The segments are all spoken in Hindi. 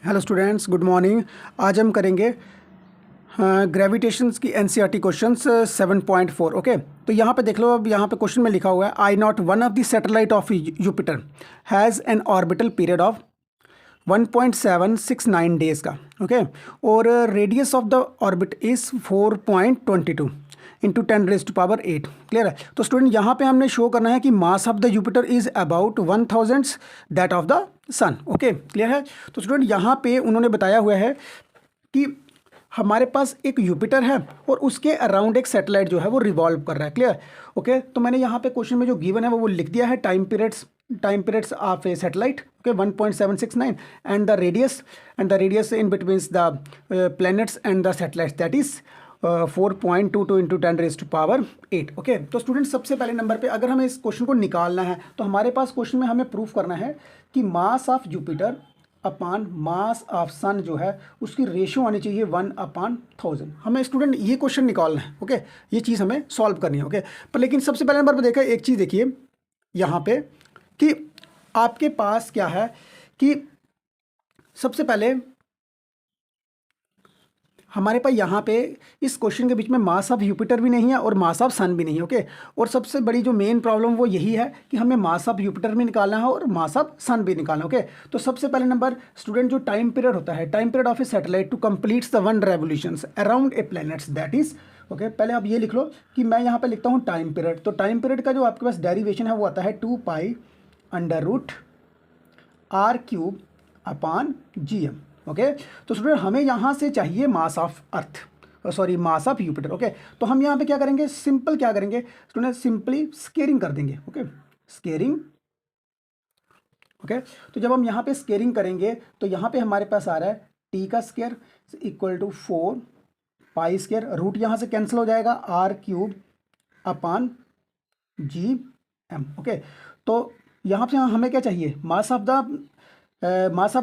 Hello students, good morning. आज हम करेंगे ग्रेविटेशंस की एनसीईआरटी क्वेश्चंस 7.4। ओके, तो यहाँ पे देख लो। अब यहाँ पे क्वेश्चन में लिखा हुआ है I not one of the satellite of Jupiter has an orbital period of 1.769 days का। ओके, और radius of the orbit is 4.22 into 10⁻8। Clear है। तो स्टूडेंट यहाँ पे हमने शो करना है कि mass of the Jupiter is about 1000 that of the sun. Okay, clear है। तो स्टूडेंट यहाँ पे उन्होंने बताया हुआ है कि हमारे पास एक जुपिटर है और उसके अराउंड एक सैटेलाइट जो है वो रिवॉल्व कर रहा है। क्लियर। ओके, तो मैंने यहाँ पे क्वेश्चन में जो गिवन है वो लिख दिया है time periods of a satellite. Okay, 1.769 and the radius in between the planets and the satellites that is 4.22 into 10⁸8। Okay, तो स्टूडेंट सबसे पहले नंबर पे अगर हमें इस क्वेश्चन को निकालना है तो हमारे पास क्वेश्चन में हमें प्रूफ करना है कि mass of Jupiter upon mass of sun जो है उसकी रेशियो आनी चाहिए 1/1000। हमें स्टूडेंट ये क्वेश्चन निकालना है। ओके, ये चीज़ हमें सॉल्व करनी है। ओके, पर लेकिन सबसे पहले नंबर पर देखा एक चीज़ देखिए यहाँ पे कि आपके पास क्या है कि सबसे पहले हमारे पास यहाँ पे इस क्वेश्चन के बीच में मास ऑफ जुपिटर भी नहीं है और मास ऑफ सन भी नहीं है। ओके, और सबसे बड़ी जो मेन प्रॉब्लम वो यही है कि हमें मास ऑफ जुपिटर भी निकालना है और मास ऑफ सन भी निकालना है। ओके, तो सबसे पहले नंबर स्टूडेंट जो टाइम पीरियड होता है, time period of a satellite to completes the 1 revolutions around a planets that is. Okay, पहले आप ये लिख लो कि मैं यहाँ पे लिखता हूँ टाइम पीरियड। तो टाइम पीरियड का जो आपके पास डेरिवेशन है वो आता है 2π√r³ ओके, तो स्टूडेंट हमें यहाँ से चाहिए mass of earth, mass of Jupiter. Okay, तो हम यहाँ पे क्या करेंगे, सिंपल क्या करेंगे स्टूडेंट, सिंपली स्केयरिंग कर देंगे। Okay, squaring. ओके, तो जब हम यहाँ पे स्केयरिंग करेंगे तो यहाँ पे हमारे पास आ रहा है टी का स्केयर इक्वल टू 4π², रूट यहाँ से कैंसिल हो जाएगा, r³ ओके, तो यहाँ पे हमें क्या चाहिए, मास ऑफ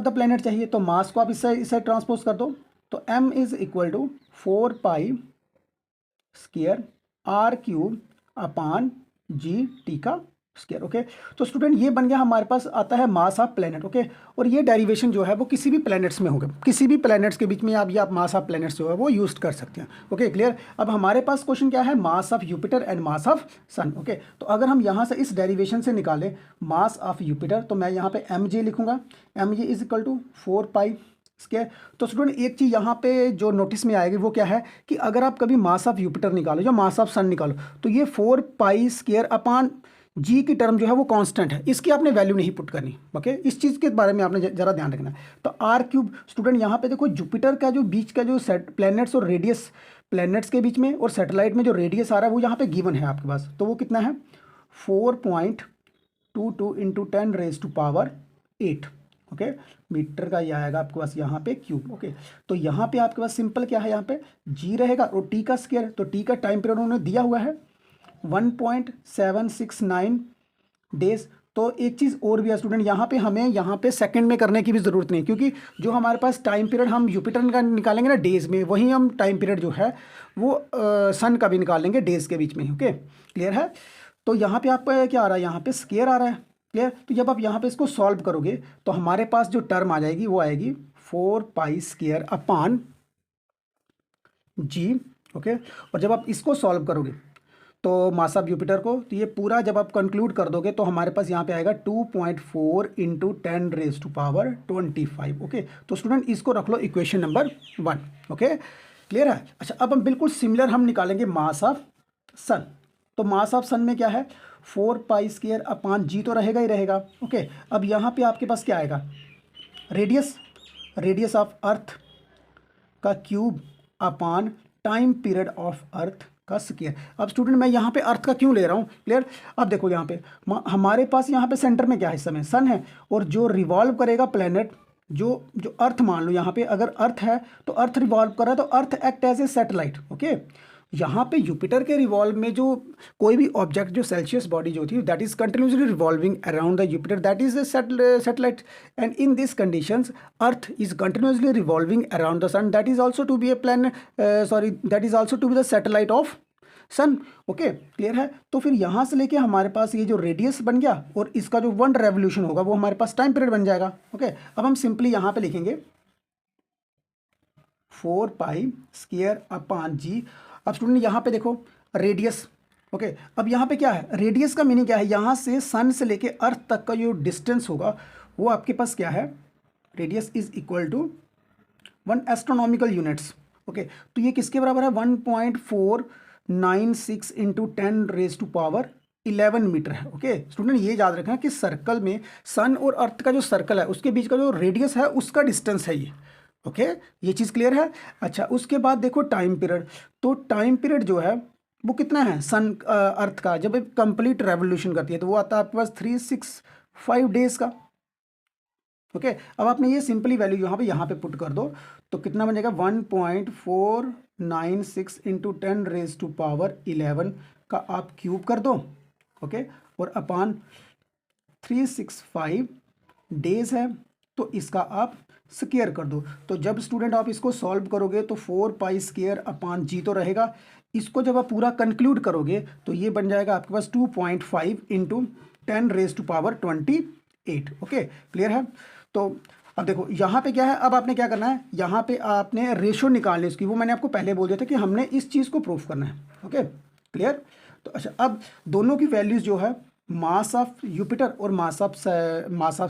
द प्लेनेट चाहिए। तो मास को आप इससे ट्रांसपोज कर दो, तो m is equal to 4π² r³ का स्केयर। ओके, तो स्टूडेंट ये बन गया हमारे पास आता है मास ऑफ प्लेनेट। ओके, और ये डेरिवेशन जो है वो किसी भी प्लैनेट्स में होगा, किसी भी प्लैनेट्स के बीच में आप मास ऑफ प्लैनेट्स जो है वो यूज कर सकते हैं। Okay, clear. अब हमारे पास क्वेश्चन क्या है, mass of Jupiter and mass of sun. Okay, तो अगर हम यहाँ से इस डेरिवेशन से निकालें मास ऑफ जुपिटर तो मैं यहाँ पे mj लिखूंगा, mj इज इक्वल टू 4π²। तो स्टूडेंट एक चीज़ यहाँ पे जो नोटिस में आएगी वो क्या है कि अगर आप कभी मास ऑफ जुपिटर निकालो या मास ऑफ सन निकालो तो ये 4π² अपान जी की टर्म जो है वो कांस्टेंट है, इसकी आपने वैल्यू नहीं पुट करनी। ओके, इस चीज़ के बारे में आपने ज़रा ध्यान रखना है। तो r³ स्टूडेंट यहाँ पे देखो जुपिटर का जो बीच का जो प्लैनेट्स और रेडियस, प्लैनेट्स के बीच में और सैटेलाइट में जो रेडियस आ रहा है वो यहाँ पे गिवन है आपके पास, तो वो कितना है 4.22 इंटू 10⁸8। ओके, मीटर का ये आएगा आपके पास यहाँ पे क्यूब। ओके, तो यहाँ पे आपके पास सिंपल क्या है, यहाँ पे g रहेगा और t का स्क्वायर, तो t का टाइम पीरियड उन्होंने दिया हुआ है 1.769 डेज। तो एक चीज़ और भी है स्टूडेंट, यहाँ पे हमें यहाँ पे सेकंड में करने की भी ज़रूरत नहीं, क्योंकि जो हमारे पास टाइम पीरियड हम जुपिटर का निकालेंगे ना डेज में, वहीं हम टाइम पीरियड जो है वो सन का भी निकालेंगे डेज के बीच में। ओके, क्लियर है। तो यहाँ पे आपका क्या आ रहा है, यहाँ पे स्केयर आ रहा है। क्लियर। तो जब आप यहाँ पे इसको सॉल्व करोगे तो हमारे पास जो टर्म आ जाएगी वो आएगी 4π² अपान जी। ओके, और जब आप इसको सॉल्व करोगे तो मास ऑफ जुपिटर को, तो ये पूरा जब आप कंक्लूड कर दोगे तो हमारे पास यहाँ पे आएगा 2.4 इंटू 10⁻25। ओके, तो स्टूडेंट इसको रख लो इक्वेशन नंबर 1। ओके, क्लियर है। अच्छा, अब हम बिल्कुल सिमिलर हम निकालेंगे मास ऑफ सन। तो मास ऑफ सन में क्या है 4π² अपान जी तो रहेगा ही रहेगा। ओके, अब यहाँ पे आपके पास क्या आएगा, रेडियस ऑफ अर्थ का cube upon time period of earth का स्क्वायर। अब स्टूडेंट मैं यहाँ पे अर्थ का क्यों ले रहा हूँ, क्लियर। अब देखो यहाँ पे हमारे पास यहाँ पे सेंटर में क्या है, इस समय सन है, और जो रिवॉल्व करेगा प्लेनेट, जो अर्थ मान लो यहाँ पे अगर अर्थ है तो अर्थ रिवॉल्व कर रहा है तो earth act as a satellite. Okay, यहाँ पे जुपिटर के रिवॉल्व में जो कोई भी ऑब्जेक्ट, जो सेल्सियस बॉडी जो थी that is continuously revolving around the Jupiter that is satellite, and in this conditions earth is continuously revolving around the sun that is also to be a that is also to be the satellite of sun. Okay, clear है। तो फिर यहाँ से लेके हमारे पास ये जो रेडियस बन गया और इसका जो 1 रेवोल्यूशन होगा वो हमारे पास टाइम पीरियड बन जाएगा। ओके, अब हम सिंपली यहाँ पे लिखेंगे 4 पाई स्क्वायर अपॉन जी। अब स्टूडेंट यहाँ पे देखो रेडियस, ओके अब यहाँ पे क्या है, रेडियस का मीनिंग क्या है, यहाँ से सन से लेके अर्थ तक का जो डिस्टेंस होगा वो आपके पास क्या है, radius is equal to 1 astronomical units. Okay तो ये किसके बराबर है, 1.496 इंटू 10⁻11 मीटर है। ओके स्टूडेंट ये याद रखना कि सर्कल में सन और अर्थ का जो सर्कल है उसके बीच का जो रेडियस है उसका डिस्टेंस है ये। ओके ये चीज़ क्लियर है। अच्छा उसके बाद देखो टाइम पीरियड, तो टाइम पीरियड जो है वो कितना है सन अर्थ का, जब कंप्लीट रेवोल्यूशन करती है तो वो आता है आपके पास 365 डेज का। ओके अब आपने ये सिंपली वैल्यू यहाँ पे पुट कर दो तो कितना बनेगा 1.496 इंटू 10⁻11 का आप क्यूब कर दो। ओके और अपान 365 डेज है तो इसका आप स्क्वायर कर दो। तो जब स्टूडेंट आप इसको सॉल्व करोगे तो 4 पाई स्क्वायर अपान जी तो रहेगा, इसको जब आप पूरा कंक्लूड करोगे तो ये बन जाएगा आपके पास 2.5 इंटू 10⁻28। ओके क्लियर है। तो अब देखो यहाँ पे क्या है, अब आपने क्या करना है, यहाँ पे आपने रेशो निकालनी इसकी, वो मैंने आपको पहले बोल दिया था कि हमने इस चीज़ को प्रूफ करना है। Okay clear. तो अच्छा अब दोनों की वैल्यूज़ जो है मास ऑफ जुपिटर और मास ऑफ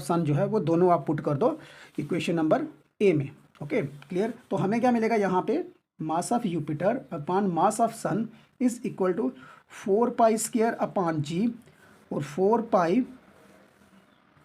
सन जो है वो दोनों आप पुट कर दो इक्वेशन नंबर ए में। Okay clear. तो हमें क्या मिलेगा यहाँ पे, mass of Jupiter upon mass of sun is equal to 4 pi square upon G और 4 पाई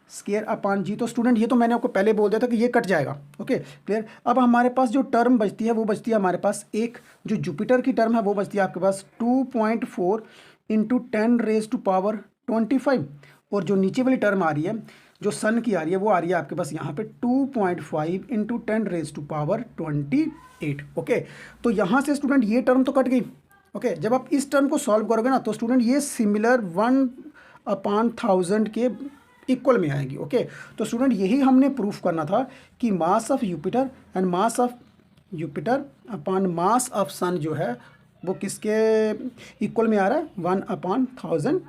स्क्वायर अपान जी। तो स्टूडेंट ये तो मैंने आपको पहले बोल दिया था कि ये कट जाएगा। Okay clear. अब हमारे पास जो टर्म बचती है वो बचती है हमारे पास एक जो जुपिटर की टर्म है वो बचती है आपके पास 2.4 इंटू 10⁻25 और जो नीचे वाली टर्म आ रही है जो सन की आ रही है वो आ रही है आपके पास यहाँ पे 2.5 इंटू 10⁻28। ओके तो यहाँ से स्टूडेंट ये टर्म तो कट गई। ओके जब आप इस टर्म को सॉल्व करोगे ना तो स्टूडेंट ये सिमिलर 1/1000 के इक्वल में आएगी। ओके तो स्टूडेंट यही हमने प्रूफ करना था कि mass of Jupiter and mass of Jupiter upon mass of sun जो है वो किसके इक्वल में आ रहा है, 1/1000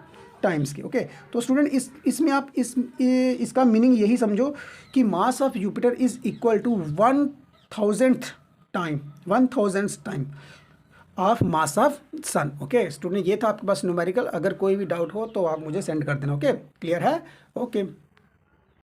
टाइम्स के। ओके तो स्टूडेंट इसमें आप इसका मीनिंग यही समझो कि mass of Jupiter is equal to 1000th time of mass of sun. Okay student ये था आपके पास न्यूमेरिकल, अगर कोई भी डाउट हो तो आप मुझे सेंड कर देना। ओके क्लियर है। ओके